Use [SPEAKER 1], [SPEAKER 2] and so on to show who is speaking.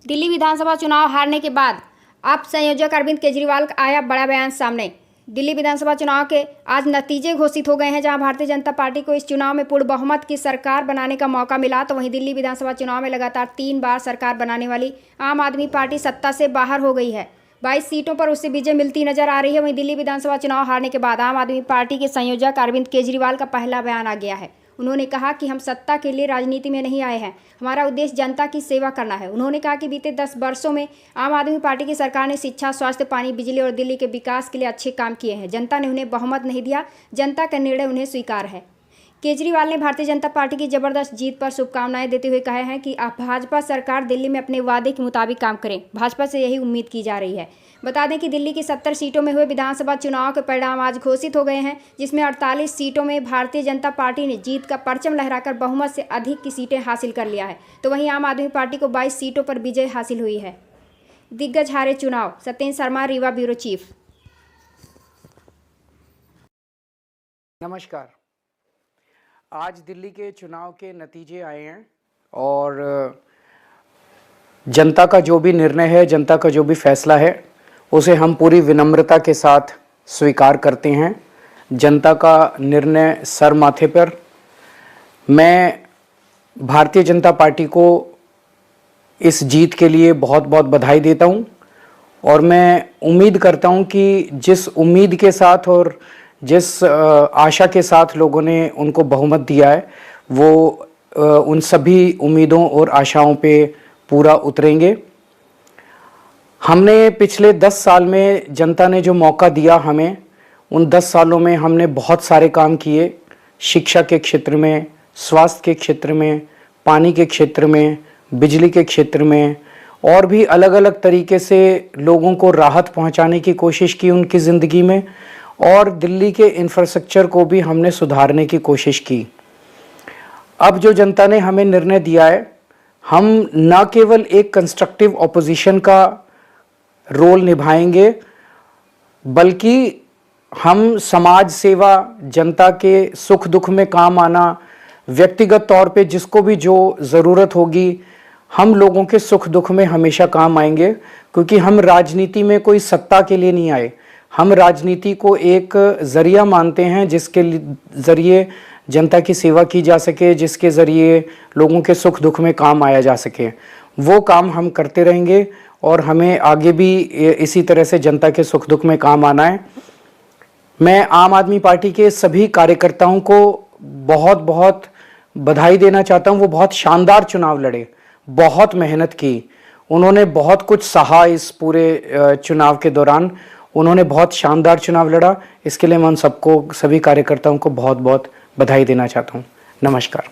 [SPEAKER 1] दिल्ली विधानसभा चुनाव हारने के बाद अब संयोजक अरविंद केजरीवाल का आया बड़ा बयान सामने। दिल्ली विधानसभा चुनाव के आज नतीजे घोषित हो गए हैं, जहां भारतीय जनता पार्टी को इस चुनाव में पूर्ण बहुमत की सरकार बनाने का मौका मिला। तो वहीं दिल्ली विधानसभा चुनाव में लगातार 3 बार सरकार बनाने वाली आम आदमी पार्टी सत्ता से बाहर हो गई है। 22 सीटों पर उससे विजय मिलती नजर आ रही है। वहीं दिल्ली विधानसभा चुनाव हारने के बाद आम आदमी पार्टी के संयोजक अरविंद केजरीवाल का पहला बयान आ गया है। उन्होंने कहा कि हम सत्ता के लिए राजनीति में नहीं आए हैं, हमारा उद्देश्य जनता की सेवा करना है। उन्होंने कहा कि बीते 10 वर्षों में आम आदमी पार्टी की सरकार ने शिक्षा, स्वास्थ्य, पानी, बिजली और दिल्ली के विकास के लिए अच्छे काम किए हैं। जनता ने उन्हें बहुमत नहीं दिया, जनता का निर्णय उन्हें स्वीकार है। केजरीवाल ने भारतीय जनता पार्टी की जबरदस्त जीत पर शुभकामनाएं देते हुए कहा है कि अब भाजपा सरकार दिल्ली में अपने वादे के मुताबिक काम करे। भाजपा से यही उम्मीद की जा रही है। बता दें कि दिल्ली की 70 सीटों में हुए विधानसभा चुनाव के परिणाम आज घोषित हो गए हैं, जिसमें 48 सीटों में भारतीय जनता पार्टी ने जीत का परचम लहराकर बहुमत से अधिक की सीटें हासिल कर लिया है। तो वहीं आम आदमी पार्टी को 22 सीटों पर विजय हासिल हुई है। दिग्गज हारे चुनाव। Satyendra Sharma, Rewa bureau chief.
[SPEAKER 2] नमस्कार। आज दिल्ली के चुनाव के नतीजे आए हैं और जनता का जो भी निर्णय है, जनता का जो भी फैसला है, उसे हम पूरी विनम्रता के साथ स्वीकार करते हैं। जनता का निर्णय सर माथे पर। मैं भारतीय जनता पार्टी को इस जीत के लिए बहुत बहुत बधाई देता हूं और मैं उम्मीद करता हूं कि जिस उम्मीद के साथ और जिस आशा के साथ लोगों ने उनको बहुमत दिया है, वो उन सभी उम्मीदों और आशाओं पे पूरा उतरेंगे। हमने पिछले 10 साल में जनता ने जो मौका दिया हमें, उन 10 सालों में हमने बहुत सारे काम किए। शिक्षा के क्षेत्र में, स्वास्थ्य के क्षेत्र में, पानी के क्षेत्र में, बिजली के क्षेत्र में और भी अलग अलग तरीके से लोगों को राहत पहुंचाने की कोशिश की उनकी ज़िंदगी में, और दिल्ली के इंफ्रास्ट्रक्चर को भी हमने सुधारने की कोशिश की। अब जो जनता ने हमें निर्णय दिया है, हम न केवल एक कंस्ट्रक्टिव ऑपोजिशन का रोल निभाएंगे, बल्कि हम समाज सेवा, जनता के सुख दुख में काम आना, व्यक्तिगत तौर पे जिसको भी जो ज़रूरत होगी, हम लोगों के सुख दुख में हमेशा काम आएंगे। क्योंकि हम राजनीति में कोई सत्ता के लिए नहीं आए, हम राजनीति को एक ज़रिया मानते हैं जिसके ज़रिए जनता की सेवा की जा सके, जिसके ज़रिए लोगों के सुख दुख में काम आया जा सके। वो काम हम करते रहेंगे और हमें आगे भी इसी तरह से जनता के सुख दुख में काम आना है। मैं आम आदमी पार्टी के सभी कार्यकर्ताओं को बहुत बहुत बधाई देना चाहता हूं। वो बहुत शानदार चुनाव लड़े, बहुत मेहनत की, उन्होंने बहुत कुछ सहा इस पूरे चुनाव के दौरान। उन्होंने बहुत शानदार चुनाव लड़ा। इसके लिए मैं उन सबको, सभी कार्यकर्ताओं को बहुत बहुत बधाई देना चाहता हूं। नमस्कार।